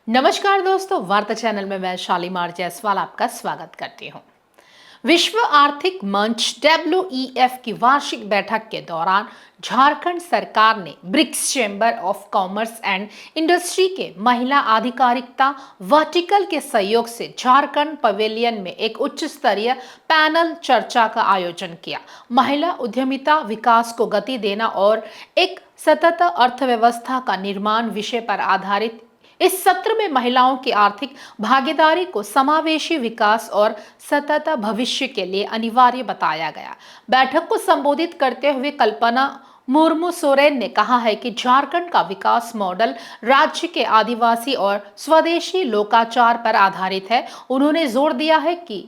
नमस्कार दोस्तों, वार्ता चैनल में मैं शालीमार जायसवाल आपका स्वागत करती हूँ। विश्व आर्थिक मंच डब्ल्यूईएफ की वार्षिक बैठक के दौरान झारखंड सरकार ने BRICS chamber of commerce and industry के महिला आधिकारिकता वर्टिकल के सहयोग से झारखंड पवेलियन में एक उच्च स्तरीय पैनल चर्चा का आयोजन किया। महिला उद्यमिता विकास को गति देना और एक सतत अर्थव्यवस्था का निर्माण विषय पर आधारित इस सत्र में महिलाओं की आर्थिक भागीदारी को समावेशी विकास और सतत भविष्य के लिए अनिवार्य बताया गया। बैठक को संबोधित करते हुए कल्पना मुर्मू सोरेन ने कहा है कि झारखंड का विकास मॉडल राज्य के आदिवासी और स्वदेशी लोकाचार पर आधारित है। उन्होंने जोर दिया है कि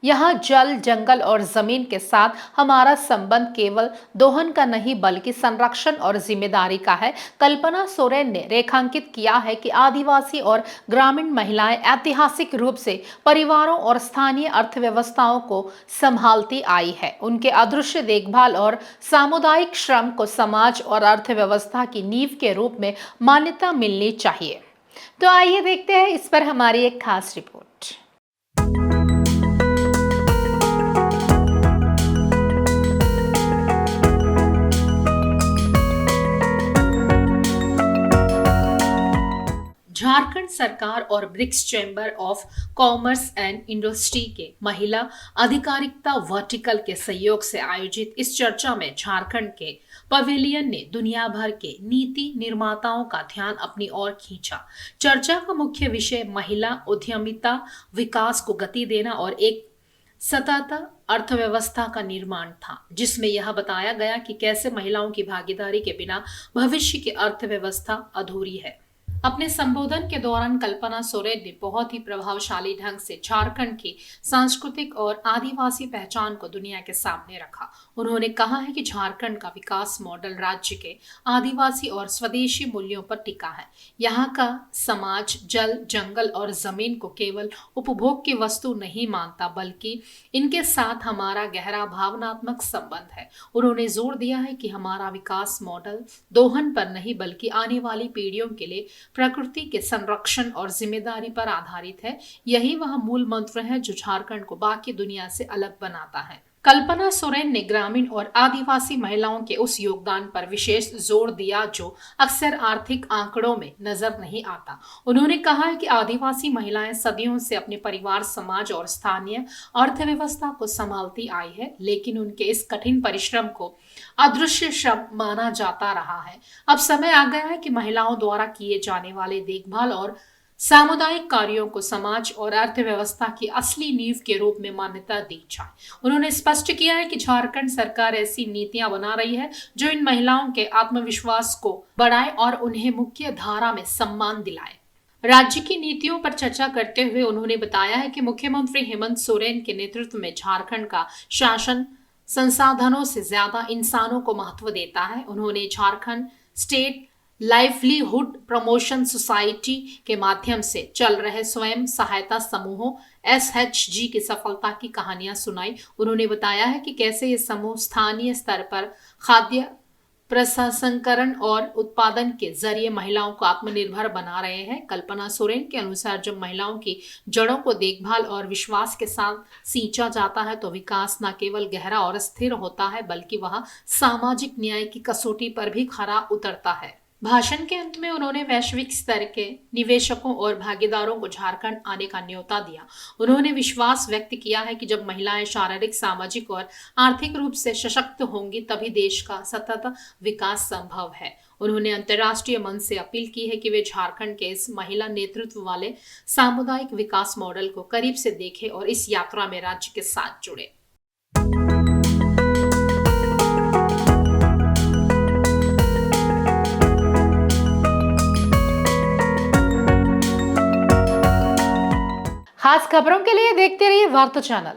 यहाँ जल, जंगल और जमीन के साथ हमारा संबंध केवल दोहन का नहीं बल्कि संरक्षण और जिम्मेदारी का है। कल्पना सोरेन ने रेखांकित किया है कि आदिवासी और ग्रामीण महिलाएं ऐतिहासिक रूप से परिवारों और स्थानीय अर्थव्यवस्थाओं को संभालती आई है। उनके अदृश्य देखभाल और सामुदायिक श्रम को समाज और अर्थव्यवस्था की नींव के रूप में मान्यता मिलनी चाहिए। तो आइए देखते हैं इस पर हमारी एक खास रिपोर्ट। झारखंड सरकार और BRICS chamber of commerce and industry के महिला आधिकारिकता वर्टिकल के सहयोग से आयोजित इस चर्चा में झारखंड के पवेलियन ने दुनिया भर के नीति निर्माताओं का ध्यान अपनी ओर खींचा। चर्चा का मुख्य विषय महिला उद्यमिता विकास को गति देना और एक सतत अर्थव्यवस्था का निर्माण था, जिसमें यह बताया गया कि कैसे महिलाओं की भागीदारी के बिना भविष्य की अर्थव्यवस्था अधूरी है। अपने संबोधन के दौरान कल्पना सोरेन ने बहुत ही प्रभावशाली ढंग से झारखंड की सांस्कृतिक और आदिवासी पहचान को दुनिया के सामने रखा। उन्होंने कहा है कि झारखंड का विकास मॉडल राज्य के आदिवासी और स्वदेशी मूल्यों पर टिका है। यहाँ का समाज जल, जंगल और जमीन को केवल उपभोग की वस्तु नहीं मानता बल्कि इनके साथ हमारा गहरा भावनात्मक संबंध है। उन्होंने जोर दिया है कि हमारा विकास मॉडल दोहन पर नहीं बल्कि आने वाली पीढ़ियों के लिए प्रकृति के संरक्षण और जिम्मेदारी पर आधारित है। यही वह मूल मंत्र है जो झारखंड को बाकी दुनिया से अलग बनाता है। कल्पना सोरेन ने ग्रामीण और आदिवासी महिलाओं के उस योगदान पर विशेष जोर दिया जो अक्सर आर्थिक आंकड़ों में नजर नहीं आता। उन्होंने कहा है कि आदिवासी महिलाएं सदियों से अपने परिवार, समाज और स्थानीय अर्थव्यवस्था को संभालती आई है, लेकिन उनके इस कठिन परिश्रम को अदृश्य श्रम माना जाता रहा है। अब समय आ गया है कि महिलाओं द्वारा किए जाने वाले देखभाल और सामुदायिक कार्यों को समाज और अर्थव्यवस्था की असली नींव के रूप में मान्यता दी जाए। उन्होंने स्पष्ट किया है कि झारखंड सरकार ऐसी नीतियां बना रही है जो इन महिलाओं के आत्मविश्वास को बढ़ाए और उन्हें मुख्य धारा में सम्मान दिलाए। राज्य की नीतियों पर चर्चा करते हुए उन्होंने बताया है कि मुख्यमंत्री हेमंत सोरेन के नेतृत्व में झारखंड का शासन संसाधनों से ज्यादा इंसानों को महत्व देता है। उन्होंने Jharkhand state livelihood promotion society के माध्यम से चल रहे स्वयं सहायता समूहों SHG की सफलता की कहानियां सुनाई। उन्होंने बताया है कि कैसे ये समूह स्थानीय स्तर पर खाद्य प्रसंस्करण और उत्पादन के जरिए महिलाओं को आत्मनिर्भर बना रहे हैं। कल्पना सोरेन के अनुसार जब महिलाओं की जड़ों को देखभाल और विश्वास के साथ सींचा जाता है तो विकास न केवल गहरा और स्थिर होता है बल्कि वह सामाजिक न्याय की कसौटी पर भी खरा उतरता है। भाषण के अंत में उन्होंने वैश्विक स्तर के निवेशकों और भागीदारों को झारखंड आने का न्योता दिया। उन्होंने विश्वास व्यक्त किया है कि जब महिलाएं शारीरिक, सामाजिक और आर्थिक रूप से सशक्त होंगी तभी देश का सतत विकास संभव है। उन्होंने अंतर्राष्ट्रीय मंच से अपील की है कि वे झारखंड के इस महिला नेतृत्व वाले सामुदायिक विकास मॉडल को करीब से देखें और इस यात्रा में राज्य के साथ जुड़े। खास खबरों के लिए देखते रहिए वार्ता चैनल।